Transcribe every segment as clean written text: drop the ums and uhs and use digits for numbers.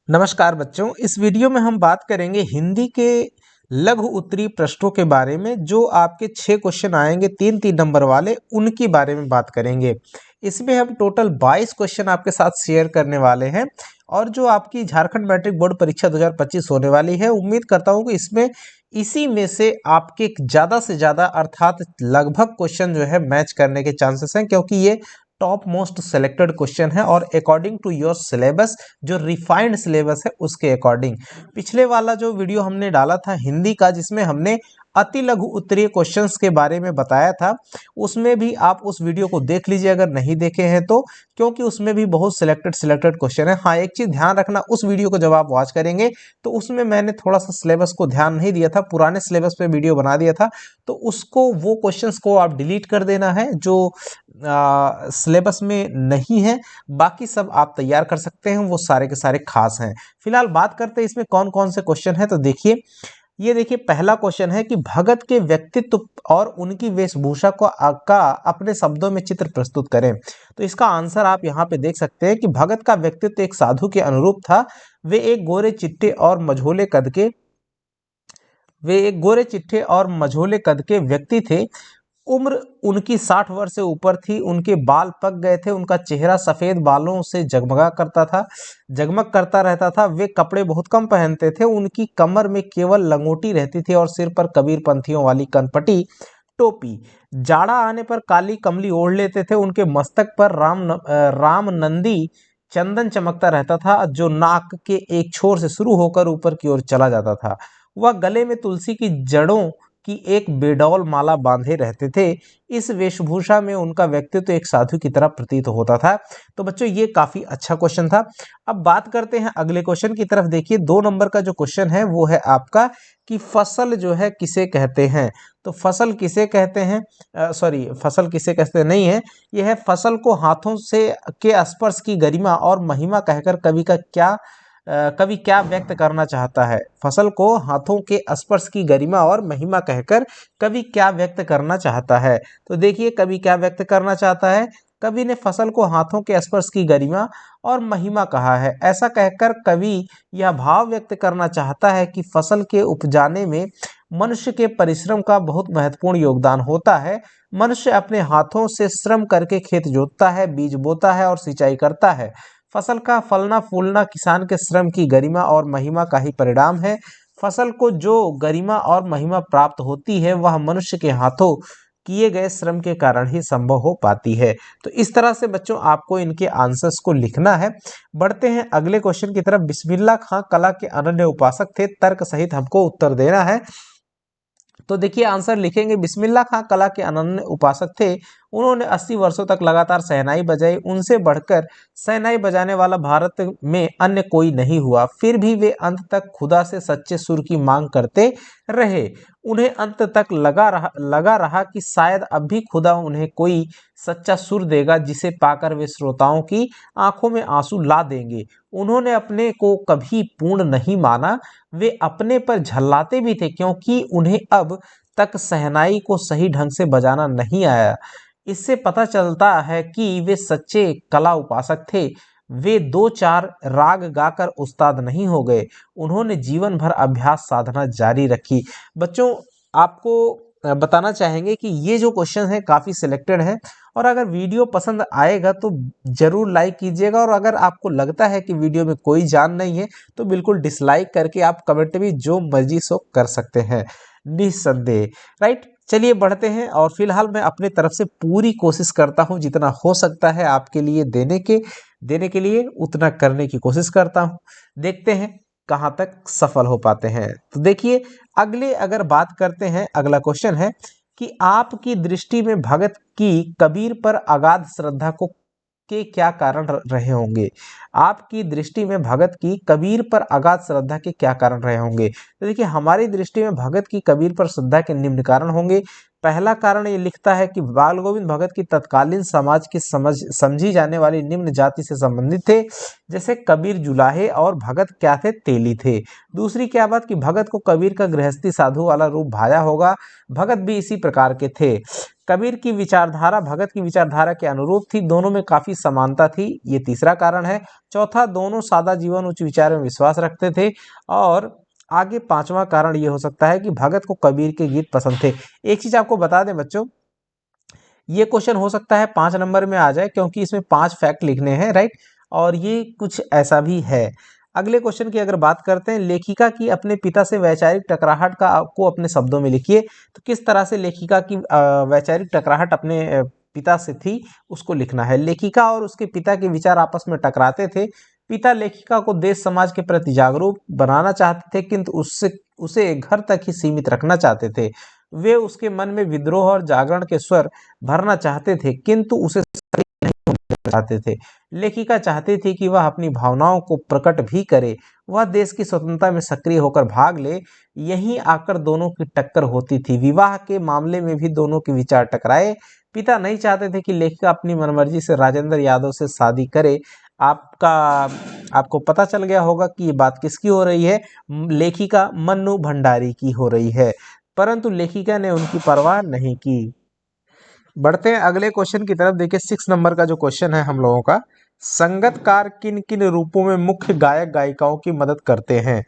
नमस्कार बच्चों, इस वीडियो में हम बात करेंगे हिंदी के लघु उत्तरीय प्रश्नों के बारे में। जो आपके 6 क्वेश्चन आएंगे 3-3 नंबर वाले, उनके बारे में बात करेंगे। इसमें हम टोटल 22 क्वेश्चन आपके साथ शेयर करने वाले हैं। और जो आपकी झारखंड मैट्रिक बोर्ड परीक्षा 2025 होने वाली है, उम्मीद करता हूं कि इसमें इसी में से आपके ज़्यादा से ज़्यादा अर्थात लगभग क्वेश्चन जो है मैच करने के चांसेस हैं, क्योंकि ये टॉप मोस्ट सेलेक्टेड क्वेश्चन है और अकॉर्डिंग टू योर सिलेबस, जो रिफाइंड सिलेबस है उसके अकॉर्डिंग। पिछले वाला जो वीडियो हमने डाला था हिंदी का, जिसमें हमने अति लघु उत्तरीय क्वेश्चंस के बारे में बताया था, उसमें भी आप उस वीडियो को देख लीजिए अगर नहीं देखे हैं तो, क्योंकि उसमें भी बहुत सिलेक्टेड क्वेश्चन है। हाँ, एक चीज ध्यान रखना, उस वीडियो को जब आप वॉच करेंगे तो उसमें मैंने थोड़ा सा सिलेबस को ध्यान नहीं दिया था, पुराने सिलेबस पे वीडियो बना दिया था, तो उसको वो क्वेश्चंस को आप डिलीट कर देना है जो सिलेबस में नहीं है। बाकी सब आप तैयार कर सकते हैं, वो सारे के सारे खास हैं। फिलहाल बात करते हैं इसमें कौन कौन से क्वेश्चन है। तो देखिए, ये देखिए पहला क्वेश्चन है कि भगत के व्यक्तित्व और उनकी वेशभूषा को का अपने शब्दों में चित्र प्रस्तुत करें। तो इसका आंसर आप यहाँ पे देख सकते हैं कि भगत का व्यक्तित्व एक साधु के अनुरूप था। वे एक गोरे चिट्टे और मझोले कद के व्यक्ति थे। उम्र उनकी 60 वर्ष से ऊपर थी। उनके बाल पक गए थे। उनका चेहरा सफेद बालों से जगमग करता रहता था। वे कपड़े बहुत कम पहनते थे। उनकी कमर में केवल लंगोटी रहती थी और सिर पर कबीर पंथियों वाली कनपटी टोपी। जाड़ा आने पर काली कमली ओढ़ लेते थे। उनके मस्तक पर राम नंदी चंदन चमकता रहता था, जो नाक के एक छोर से शुरू होकर ऊपर की ओर चला जाता था। वह गले में तुलसी की जड़ों की एक बेडौल माला बांधे रहते थे। इस वेशभूषा में उनका व्यक्तित्व एक साधु की तरह प्रतीत होता था। तो बच्चों, ये काफी अच्छा क्वेश्चन था। अब बात करते हैं अगले क्वेश्चन की तरफ। देखिए, 2 नंबर का जो क्वेश्चन है वो है आपका कि फसल जो है किसे कहते हैं। तो फसल किसे कहते हैं, फसल किसे कहते नहीं है, यह है फसल को हाथों से के स्पर्श की गरिमा और महिमा कहकर कवि क्या व्यक्त करना चाहता है। फसल को हाथों के स्पर्श की गरिमा और महिमा कहकर कवि क्या व्यक्त करना चाहता है। तो देखिए, कवि क्या व्यक्त करना चाहता है। कवि ने फसल को हाथों के स्पर्श की गरिमा और महिमा कहा है। ऐसा कहकर कवि यह भाव व्यक्त करना चाहता है कि फसल के उपजाने में मनुष्य के परिश्रम का बहुत महत्वपूर्ण योगदान होता है। मनुष्य अपने हाथों से श्रम करके खेत जोतता है, बीज बोता है और सिंचाई करता है। फसल का फलना फूलना किसान के श्रम की गरिमा और महिमा का ही परिणाम है। फसल को जो गरिमा और महिमा प्राप्त होती है, वह मनुष्य के हाथों किए गए श्रम के कारण ही संभव हो पाती है। तो इस तरह से बच्चों आपको इनके आंसर्स को लिखना है। बढ़ते हैं अगले क्वेश्चन की तरफ। बिस्मिल्लाह खां कला के अनन्य उपासक थे, तर्क सहित हमको उत्तर देना है। तो देखिए, आंसर लिखेंगे, बिस्मिल्लाह खां कला के अनन्य उपासक थे। उन्होंने 80 वर्षों तक लगातार शहनाई बजाई। उनसे बढ़कर शहनाई बजाने वाला भारत में अन्य कोई नहीं हुआ। फिर भी वे अंत तक खुदा से सच्चे सुर की मांग करते रहे। उन्हें अंत तक लगा रहा कि शायद अब भी खुदा उन्हें कोई सच्चा सुर देगा, जिसे पाकर वे श्रोताओं की आंखों में आंसू ला देंगे। उन्होंने अपने को कभी पूर्ण नहीं माना। वे अपने पर झल्लाते भी थे, क्योंकि उन्हें अब तक शहनाई को सही ढंग से बजाना नहीं आया। इससे पता चलता है कि वे सच्चे कला उपासक थे। वे 2-4 राग गाकर उस्ताद नहीं हो गए। उन्होंने जीवन भर अभ्यास साधना जारी रखी। बच्चों, आपको बताना चाहेंगे कि ये जो क्वेश्चन है काफ़ी सिलेक्टेड है। और अगर वीडियो पसंद आएगा तो ज़रूर लाइक कीजिएगा, और अगर आपको लगता है कि वीडियो में कोई जान नहीं है तो बिल्कुल डिसलाइक करके आप कमेंट भी जो मर्जी सो कर सकते हैं, निस्संदेह। राइट, चलिए बढ़ते हैं। और फिलहाल मैं अपने तरफ से पूरी कोशिश करता हूं, जितना हो सकता है आपके लिए देने के लिए उतना करने की कोशिश करता हूं। देखते हैं कहां तक सफल हो पाते हैं। तो देखिए, अगर बात करते हैं, अगला क्वेश्चन है कि आपकी दृष्टि में भगत की कबीर पर अगाध श्रद्धा के क्या कारण रहे होंगे। आपकी दृष्टि में भगत की कबीर पर अगाध श्रद्धा के क्या कारण रहे होंगे। तो देखिए, हमारी दृष्टि में भगत की कबीर पर श्रद्धा के निम्न कारण होंगे। पहला कारण ये लिखता है कि बाल गोविंद भगत की तत्कालीन समाज की समझी जाने वाली निम्न जाति से संबंधित थे, जैसे कबीर जुलाहे और भगत क्या थे, तेली थे। दूसरी क्या बात कि भगत को कबीर का गृहस्थी साधु वाला रूप भाया होगा। भगत भी इसी प्रकार के थे। कबीर की विचारधारा भगत की विचारधारा के अनुरूप थी, दोनों में काफी समानता थी, ये तीसरा कारण है। चौथा, दोनों सादा जीवन उच्च विचार में विश्वास रखते थे। और आगे पांचवा कारण ये हो सकता है कि भगत को कबीर के गीत पसंद थे। एक चीज आपको बता दें बच्चों, ये क्वेश्चन हो सकता है 5 नंबर में आ जाए, क्योंकि इसमें 5 फैक्ट लिखने हैं, राइट। और ये कुछ ऐसा भी है। अगले क्वेश्चन की अगर बात करते हैं, लेखिका की अपने पिता से वैचारिक टकराहट का आपको अपने शब्दों में लिखिए। तो किस तरह से लेखिका की वैचारिक टकराहट अपने पिता से थी, उसको लिखना है। लेखिका और उसके पिता के विचार आपस में टकराते थे। पिता लेखिका को देश समाज के प्रति जागरूक बनाना चाहते थे, किंतु उसे घर तक ही सीमित रखना चाहते थे। वे उसके मन में विद्रोह और जागरण के स्वर भरना चाहते थे, किंतु उसे चाहते थे। लेखिका चाहती थी कि वह अपनी भावनाओं को प्रकट भी करे, वह देश की स्वतंत्रता में सक्रिय होकर भाग ले। यहीं आकर दोनों की टक्कर होती थी। विवाह के मामले में भी दोनों के विचार टकराए। पिता नहीं चाहते थे कि लेखिका अपनी मनमर्जी से राजेंद्र यादव से शादी करे। आपको पता चल गया होगा कि ये बात किसकी हो रही है। लेखिका मन्नू भंडारी की हो रही है, परंतु लेखिका ने उनकी परवाह नहीं की। बढ़ते हैं अगले क्वेश्चन की तरफ। देखिए 6 नंबर का जो क्वेश्चन है हम लोगों का, संगतकार किन किन रूपों में मुख्य गायक गायिकाओं की मदद करते हैं,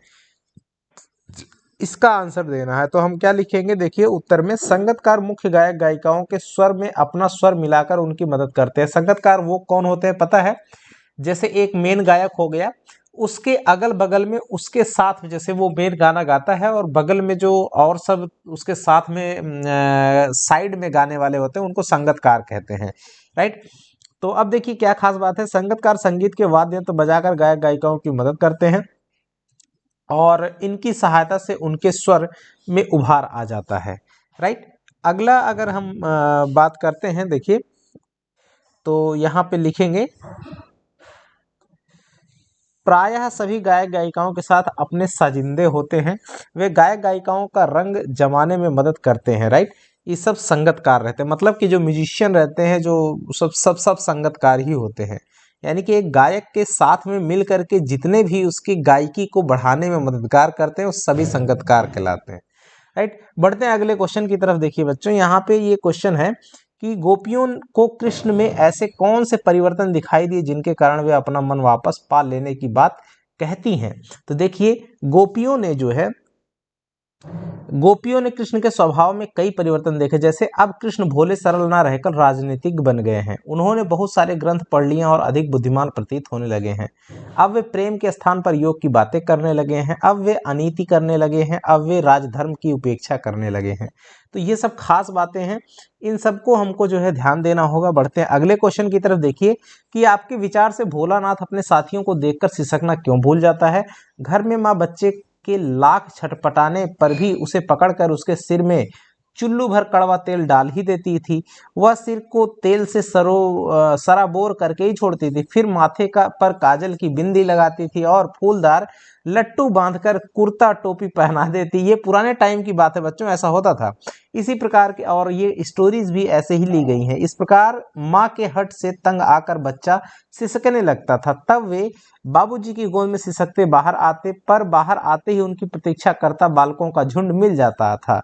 इसका आंसर देना है। तो हम क्या लिखेंगे, देखिए उत्तर में, संगतकार मुख्य गायक गायिकाओं के स्वर में अपना स्वर मिलाकर उनकी मदद करते हैं। संगतकार वो कौन होते हैं पता है? जैसे एक मेन गायक हो गया, उसके अगल बगल में उसके साथ, जैसे वो मेन गाना गाता है और बगल में जो और सब उसके साथ में साइड में गाने वाले होते हैं, उनको संगतकार कहते हैं, राइट। तो अब देखिए क्या खास बात है, संगतकार संगीत के वाद्य यंत्र बजाकर गायक गायिकाओं की मदद करते हैं और इनकी सहायता से उनके स्वर में उभार आ जाता है, राइट। अगला अगर हम बात करते हैं, देखिए तो यहाँ पे लिखेंगे, प्रायः सभी गायक गायिकाओं के साथ अपने साजिंदे होते हैं। वे गायक गायिकाओं का रंग जमाने में मदद करते हैं, राइट। ये सब संगतकार रहते हैं, मतलब कि जो म्यूजिशियन रहते हैं, जो सब संगतकार ही होते हैं। यानी कि एक गायक के साथ में मिल करके जितने भी उसकी गायकी को बढ़ाने में मददगार करते हैं, वो सभी संगतकार कहलाते हैं, राइट। बढ़ते हैं अगले क्वेश्चन की तरफ। देखिए बच्चों, यहाँ पे ये क्वेश्चन है कि गोपियों को कृष्ण में ऐसे कौन से परिवर्तन दिखाई दिए जिनके कारण वे अपना मन वापस पा लेने की बात कहती हैं। तो देखिए गोपियों ने कृष्ण के स्वभाव में कई परिवर्तन देखे। जैसे अब कृष्ण भोले सरल ना रहकर राजनीतिक बन गए हैं। उन्होंने बहुत सारे ग्रंथ पढ़ लिए और अधिक बुद्धिमान प्रतीत होने लगे हैं। अब वे प्रेम के स्थान पर योग की बातें करने लगे हैं। अब वे अनीति करने लगे हैं। अब वे राजधर्म की उपेक्षा करने लगे हैं। तो ये सब खास बातें हैं, इन सबको हमको जो है ध्यान देना होगा। बढ़ते हैं अगले क्वेश्चन की तरफ। देखिए कि आपके विचार से भोलानाथ अपने साथियों को देखकर सिसकना क्यों भूल जाता है। घर में माँ बच्चे के लाख छटपटाने पर भी उसे पकड़कर उसके सिर में चुल्लू भर कड़वा तेल डाल ही देती थी। वह सिर को तेल से सराबोर करके ही छोड़ती थी। फिर माथे पर काजल की बिंदी लगाती थी और फूलदार लट्टू बांधकर कुर्ता टोपी पहना देती। ये पुराने टाइम की बात है बच्चों, ऐसा होता था। इसी प्रकार के और ये स्टोरीज भी ऐसे ही ली गई हैं। इस प्रकार माँ के हट से तंग आकर बच्चा सिसकने लगता था। तब वे बाबूजी की गोद में सिसकते बाहर आते, पर बाहर आते ही उनकी प्रतीक्षा करता बालकों का झुंड मिल जाता था।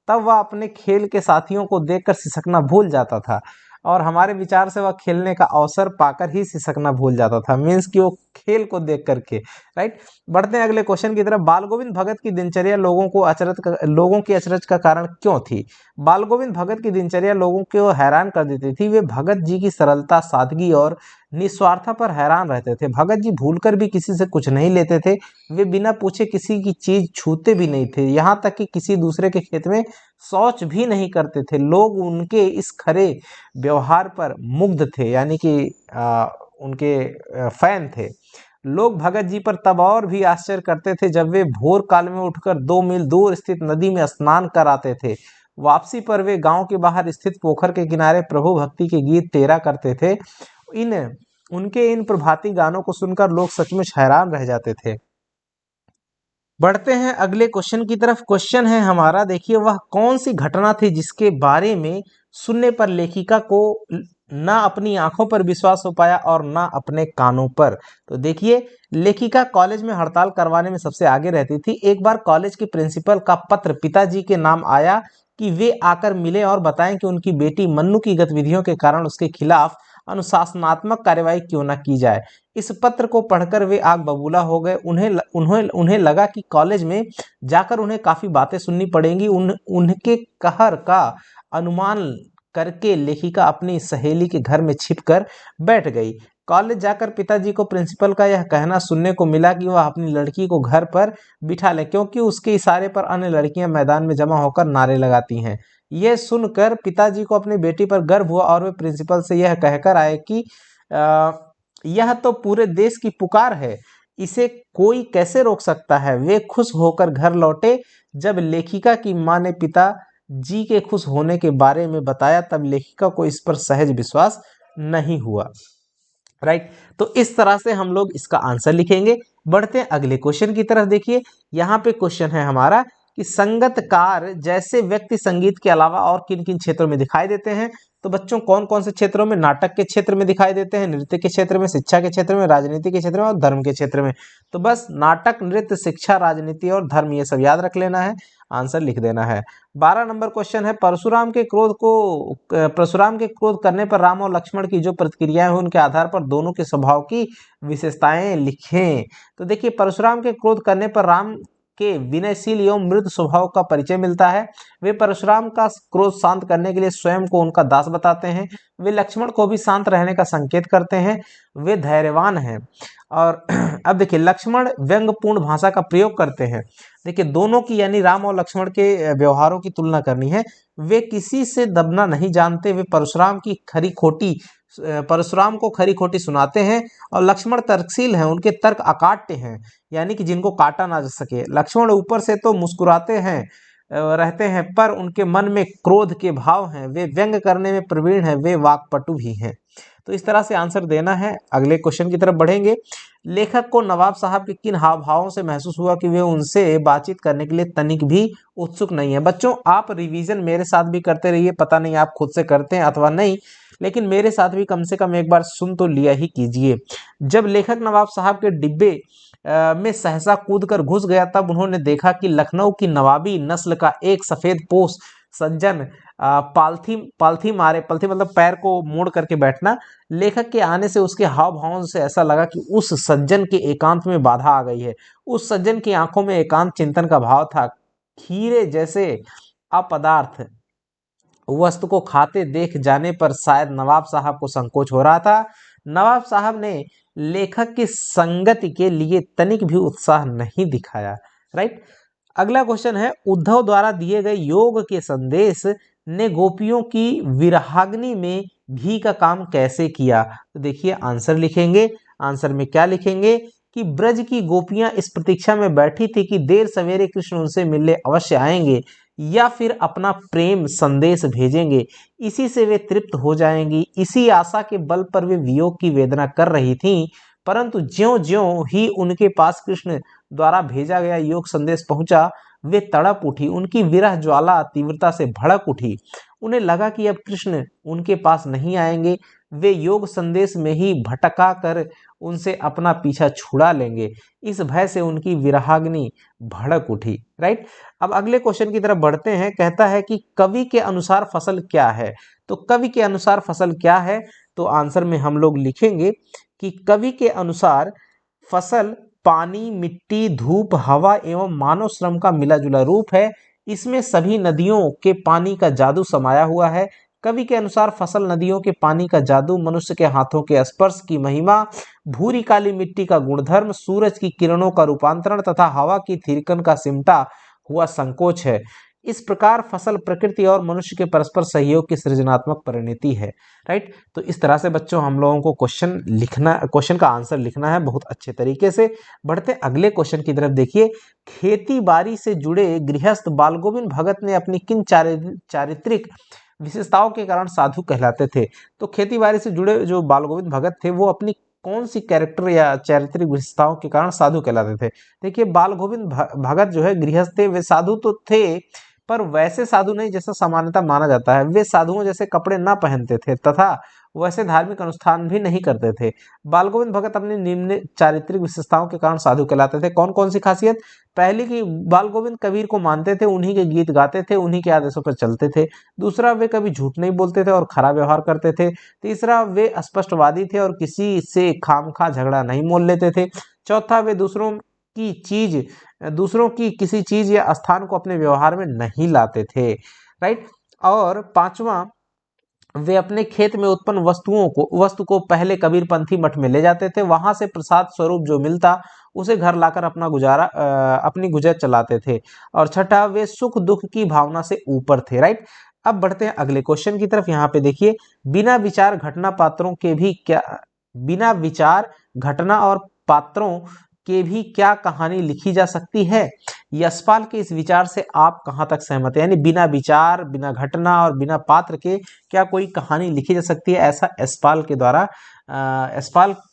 तब वह अपने खेल के साथियों को देखकर सिसकना भूल जाता था और हमारे विचार से वह खेलने का अवसर पाकर ही सिसकना भूल जाता था। मीन्स कि वो खेल को देख करके, राइट। बढ़ते हैं अगले क्वेश्चन की तरफ। बाल गोविंद भगत की दिनचर्या लोगों की अचरज का कारण क्यों थी। बाल गोविंद भगत की दिनचर्या लोगों को हैरान कर देती थी। वे भगत जी की सरलता, सादगी और निस्वार्था पर हैरान रहते थे। भगत जी भूलकर भी किसी से कुछ नहीं लेते थे। वे बिना पूछे किसी की चीज छूते भी नहीं थे, यहाँ तक कि किसी दूसरे के खेत में शौच भी नहीं करते थे। लोग उनके इस खरे व्यवहार पर मुग्ध थे, यानी कि उनके फैन थे। लोग भगत जी पर तब और भी आश्चर्य करते थे जब वे भोर काल में उठकर 2 मील दूर स्थित नदी में स्नान कर आते थे। वापसी पर वे गांव के बाहर स्थित पोखर के किनारे प्रभु भक्ति के गीत तेरा करते थे। उनके इन प्रभाती गानों को सुनकर लोग सचमुच हैरान रह जाते थे। बढ़ते हैं अगले क्वेश्चन की तरफ। क्वेश्चन है हमारा, देखिए वह कौन सी घटना थी जिसके बारे में सुनने पर लेखिका को ना अपनी आंखों पर विश्वास हो पाया और ना अपने कानों पर। तो देखिए लेखिका कॉलेज में हड़ताल करवाने में सबसे आगे रहती थी। एक बार कॉलेज के प्रिंसिपल का पत्र पिताजी के नाम आया कि वे आकर मिले और बताएं कि उनकी बेटी मन्नू की गतिविधियों के कारण उसके खिलाफ अनुशासनात्मक कार्यवाही क्यों न की जाए। इस पत्र को पढ़कर वे आग बबूला हो गए। उन्हें लगा कि कॉलेज में जाकर उन्हें काफी बातें सुननी पड़ेंगी। उनके कहर का अनुमान करके लेखिका अपनी सहेली के घर में छिपकर बैठ गई। कॉलेज जाकर पिताजी को प्रिंसिपल का यह कहना सुनने को मिला कि वह अपनी लड़की को घर पर बिठा ले, क्योंकि उसके इशारे पर अन्य लड़कियां मैदान में जमा होकर नारे लगाती हैं। यह सुनकर पिताजी को अपनी बेटी पर गर्व हुआ और वे प्रिंसिपल से यह कहकर आए कि यह तो पूरे देश की पुकार है, इसे कोई कैसे रोक सकता है। वे खुश होकर घर लौटे। जब लेखिका की मां ने पिता जी के खुश होने के बारे में बताया तब लेखिका को इस पर सहज विश्वास नहीं हुआ। राइट, तो इस तरह से हम लोग इसका आंसर लिखेंगे। बढ़ते हैं अगले क्वेश्चन की तरफ। देखिए यहाँ पे क्वेश्चन है हमारा कि संगतकार जैसे व्यक्ति संगीत के अलावा और किन किन क्षेत्रों में दिखाई देते हैं। तो बच्चों कौन कौन से क्षेत्रों में? नाटक के क्षेत्र में दिखाई देते हैं, नृत्य के क्षेत्र में, शिक्षा के क्षेत्र में, राजनीति के क्षेत्र में और धर्म के क्षेत्र में। तो बस नाटक, नृत्य, शिक्षा, राजनीति और धर्म, ये सब याद रख लेना है, आंसर लिख देना है। 12 नंबर क्वेश्चन है, परशुराम के क्रोध करने पर राम और लक्ष्मण की जो प्रतिक्रियाएं हुई उनके आधार पर दोनों के स्वभाव की विशेषताएं लिखें। तो देखिए परशुराम के क्रोध करने पर राम के विनयशील एवं मृदु स्वभाव का परिचय मिलता है। वे परशुराम का क्रोध शांत करने के लिए स्वयं को उनका दास बताते हैं। वे लक्ष्मण को भी शांत रहने का संकेत करते हैं। वे धैर्यवान हैं। और अब देखिए लक्ष्मण व्यंग्यपूर्ण भाषा का प्रयोग करते हैं। देखिए दोनों की यानी राम और लक्ष्मण के व्यवहारों की तुलना करनी है। वे किसी से दबना नहीं जानते। वे परशुराम को खरी खोटी सुनाते हैं। और लक्ष्मण तर्कशील हैं, उनके तर्क अकाट्य हैं, यानी कि जिनको काटा ना जा सके। लक्ष्मण ऊपर से तो मुस्कुराते हैं रहते हैं पर उनके मन में क्रोध के भाव हैं। वे व्यंग करने में प्रवीण हैं, वे वाक्पटु भी हैं। तो इस तरह से आंसर देना है। अगले क्वेश्चन की तरफ बढ़ेंगे। लेखक को नवाब साहब के किन हाव भावों से महसूस हुआ कि वे उनसे बातचीत करने के लिए तनिक भी उत्सुक नहीं है। बच्चों आप रिवीजन मेरे साथ भी करते रहिए, पता नहीं आप खुद से करते हैं अथवा नहीं, लेकिन मेरे साथ भी कम से कम एक बार सुन तो लिया ही कीजिए। जब लेखक नवाब साहब के डिब्बे में सहसा कूदकर घुस गया तब उन्होंने देखा कि लखनऊ की नवाबी नस्ल का एक सफेद पोष सज्जन पालथी मतलब पैर को मोड़ करके बैठना। लेखक के आने से उसके हाव भावों से ऐसा लगा कि उस सज्जन के एकांत में बाधा आ गई है। उस सज्जन की आंखों में एकांत चिंतन का भाव था। खीरे जैसे अपदार्थ वस्तु को खाते देख जाने पर शायद नवाब साहब को संकोच हो रहा था। नवाब साहब ने लेखक की संगति के लिए तनिक भी उत्साह नहीं दिखाया। राइट, अगला क्वेश्चन है, उद्धव द्वारा दिए गए योग के संदेश ने गोपियों की विरहाग्नि में घी का काम कैसे किया। तो देखिए आंसर लिखेंगे। आंसर में क्या लिखेंगे कि ब्रज की गोपियां इस प्रतीक्षा में बैठी थी कि देर सवेरे कृष्ण उनसे मिलने अवश्य आएंगे या फिर अपना प्रेम संदेश भेजेंगे। इसी से वे तृप्त हो जाएंगी। इसी आशा के बल पर वे वियोग की वेदना कर रही थीं। परंतु ज्यों-ज्यों ही उनके पास कृष्ण द्वारा भेजा गया योग संदेश पहुंचा वे तड़प उठी। उनकी विरह ज्वाला तीव्रता से भड़क उठी। उन्हें लगा कि अब कृष्ण उनके पास नहीं आएंगे। वे योग संदेश में ही भटका कर उनसे अपना पीछा छुड़ा लेंगे। इस भय से उनकी विरहाग्नि भड़क उठी। राइट, अब अगले क्वेश्चन की तरफ बढ़ते हैं। कहता है कि कवि के अनुसार फसल क्या है। तो कवि के अनुसार फसल क्या है, तो आंसर में हम लोग लिखेंगे कि कवि के अनुसार फसल पानी, मिट्टी, धूप, हवा एवं मानव श्रम का मिला जुला रूप है। इसमें सभी नदियों के पानी का जादू समाया हुआ है। कवि के अनुसार फसल नदियों के पानी का जादू, मनुष्य के हाथों के स्पर्श की महिमा, भूरी काली मिट्टी का गुणधर्म, सूरज की किरणों का रूपांतरण तथा हवा की थिरकन का सिमटा हुआ संकोच है। इस प्रकार फसल प्रकृति और मनुष्य के परस्पर सहयोग की सृजनात्मक परिणति है। राइट, तो इस तरह से बच्चों हम लोगों को क्वेश्चन का आंसर लिखना है बहुत अच्छे तरीके से। बढ़ते अगले क्वेश्चन की तरफ। देखिए, खेती बाड़ी से जुड़े गृहस्थ बाल गोविंद भगत ने अपनी किन चारित्रिक विशेषताओं के कारण साधु कहलाते थे। तो खेती बाड़ी से जुड़े जो बाल गोविंद भगत थे वो अपनी कौन सी कैरेक्टर या चारित्रिक विशेषताओं के कारण साधु कहलाते थे। देखिए बाल गोविंद भगत जो है गृहस्थ थे, वे साधु तो थे पर वैसे साधु नहीं जैसा सामान्यतः माना जाता है। वे साधुओं जैसे कपड़े न पहनते थे तथा वैसे धार्मिक अनुष्ठान भी नहीं करते थे। बाल गोविंद भगत अपनी निम्न चारित्रिक विशेषताओं के कारण साधु कहलाते थे। कौन कौन सी खासियत? पहली की बाल गोविंद कबीर को मानते थे, उन्हीं के गीत गाते थे, उन्हीं के आदेशों पर चलते थे। दूसरा, वे कभी झूठ नहीं बोलते थे और खरा व्यवहार करते थे। तीसरा, वे स्पष्टवादी थे और किसी से खामखा झगड़ा नहीं मोल लेते थे। चौथा, वे दूसरों की किसी चीज या स्थान को अपने व्यवहार में नहीं लाते थे। राइट। और पांचवा, वे अपने खेत में उत्पन्न वस्तु को पहले कबीरपंथी मठ में ले जाते थे, वहां से प्रसाद स्वरूप जो मिलता उसे घर लाकर अपनी गुजर चलाते थे। और छठा, वे सुख दुख की भावना से ऊपर थे। राइट। अब बढ़ते हैं अगले क्वेश्चन की तरफ। यहाँ पे देखिए, बिना विचार घटना और पात्रों के भी क्या कहानी लिखी जा सकती है? यशपाल के इस विचार से आप कहां तक सहमत हैं? यानी बिना विचार, बिना घटना और बिना पात्र के क्या कोई कहानी लिखी जा सकती है? ऐसा यशपाल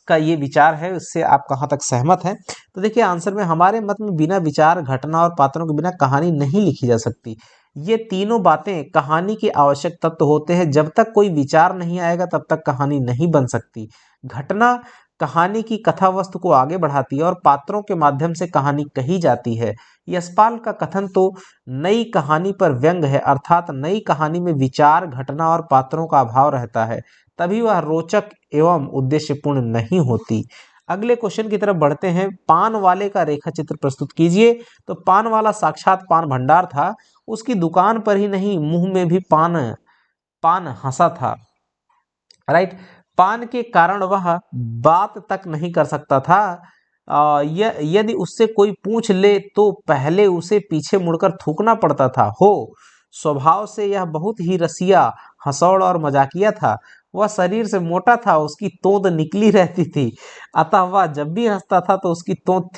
का ये विचार है, उससे आप कहां तक सहमत हैं? तो देखिए, आंसर में हमारे मत में बिना विचार, घटना और पात्रों के बिना कहानी नहीं लिखी जा सकती। ये तीनों बातें कहानी के आवश्यक तत्व होते हैं। जब तक कोई विचार नहीं आएगा तब तक कहानी नहीं बन सकती। घटना कहानी की कथा वस्तु को आगे बढ़ाती है और पात्रों के माध्यम से कहानी कही जाती है। यशपाल का कथन तो नई कहानी पर व्यंग है, अर्थात नई कहानी में विचार, घटना और पात्रों का अभाव रहता है, तभी वह रोचक एवं उद्देश्यपूर्ण नहीं होती। अगले क्वेश्चन की तरफ बढ़ते हैं। पान वाले का रेखा चित्र प्रस्तुत कीजिए। तो पान वाला साक्षात पान भंडार था, उसकी दुकान पर ही नहीं मुंह में भी पान हंसा था। राइट। पान के कारण वह बात तक नहीं कर सकता था। यदि उससे कोई पूछ ले तो पहले उसे पीछे मुड़कर थूकना पड़ता था। स्वभाव से यह बहुत ही रसिया, हंसौड़ और मजाकिया था। वह शरीर से मोटा था, उसकी तोंद निकली रहती थी, अतः वह जब भी हंसता था तो उसकी तोंद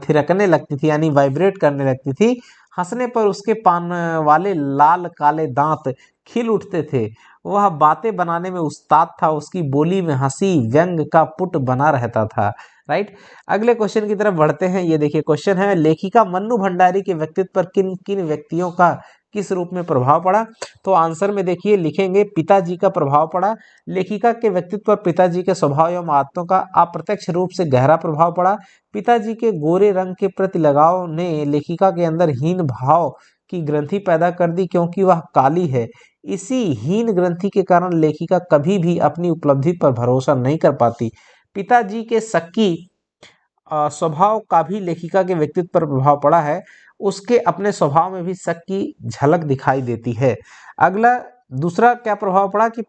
थिरकने लगती थी, यानी वाइब्रेट करने लगती थी। हंसने पर उसके पान वाले लाल काले दांत खिल उठते थे। वह बातें बनाने में उस्ताद था, उसकी बोली में हंसी व्यंग का पुट बना रहता था। राइट। अगले क्वेश्चन की तरफ बढ़ते हैं। ये देखिए, क्वेश्चन है, लेखिका मन्नू भंडारी के व्यक्तित्व पर किन किन व्यक्तियों का किस रूप में प्रभाव पड़ा? तो आंसर में देखिए लिखेंगे, पिताजी का प्रभाव पड़ा। लेखिका के व्यक्तित्व पर पिताजी के स्वभाव एवं आदतों का अप्रत्यक्ष रूप से गहरा प्रभाव पड़ा। पिताजी के गोरे रंग के प्रति लगाव ने लेखिका के अंदर हीन भाव की ग्रंथि पैदा कर दी, क्योंकि वह काली है। इसी हीन ग्रंथि के कारण लेखिका कभी भी अपनी उपलब्धि पर भरोसा नहीं कर पाती। पिताजी के शक्की स्वभाव का भी लेखिका के व्यक्तित्व पर प्रभाव पड़ा है। उसके अपने स्वभाव में भी शक की झलक दिखाई देती है। अगला दूसरा क्या प्रभाव पड़ा कि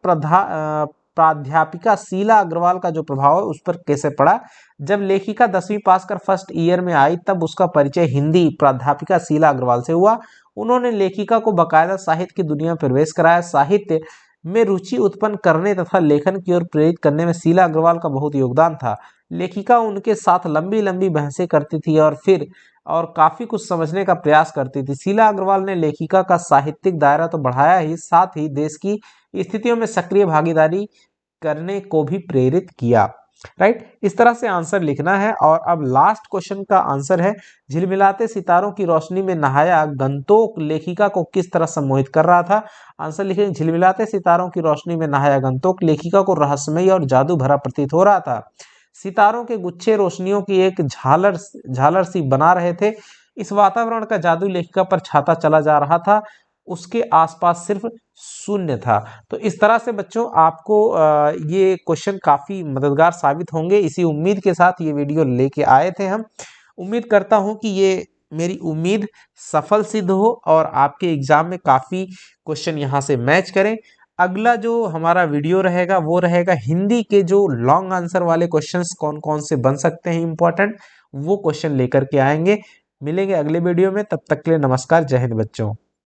प्राध्यापिका शीला अग्रवाल का जो प्रभाव है उस पर कैसे पड़ा? जब लेखिका 10वीं पास कर फर्स्ट ईयर में आई तब उसका परिचय हिंदी प्राध्यापिका शीला अग्रवाल से हुआ। उन्होंने लेखिका को बाकायदा साहित्य की दुनिया में प्रवेश कराया। साहित्य में रुचि उत्पन्न करने तथा लेखन की ओर प्रेरित करने में शीला अग्रवाल का बहुत योगदान था। लेखिका उनके साथ लंबी लंबी बहसें करती थी और काफी कुछ समझने का प्रयास करती थी। शीला अग्रवाल ने लेखिका का साहित्यिक दायरा तो बढ़ाया ही, साथ ही देश की स्थितियों में सक्रिय भागीदारी करने को भी प्रेरित किया। राइट। इस तरह से आंसर लिखना है। और अब लास्ट क्वेश्चन का आंसर है, झिलमिलाते सितारों की रोशनी में नहाया गंतोक लेखिका को किस तरह सम्मोहित कर रहा था? आंसर लिखेंगे, झिलमिलाते सितारों की रोशनी में नहाया गंतोक लेखिका को रहस्यमयी और जादू भरा प्रतीत हो रहा था। सितारों के गुच्छे रोशनियों की एक झालर सी बना रहे थे। इस वातावरण का जादू लेखिका पर छाता चला जा रहा था, उसके आसपास सिर्फ शून्य था। तो इस तरह से बच्चों आपको ये क्वेश्चन काफी मददगार साबित होंगे। इसी उम्मीद के साथ ये वीडियो लेके आए थे हम। उम्मीद करता हूं कि ये मेरी उम्मीद सफल सिद्ध हो और आपके एग्जाम में काफी क्वेश्चन यहाँ से मैच करें। अगला जो हमारा वीडियो रहेगा वो रहेगा हिंदी के जो लॉन्ग आंसर वाले क्वेश्चंस कौन कौन से बन सकते हैं इंपॉर्टेंट, वो क्वेश्चन लेकर के आएंगे। मिलेंगे अगले वीडियो में, तब तक के लिए नमस्कार, जय हिंद बच्चों।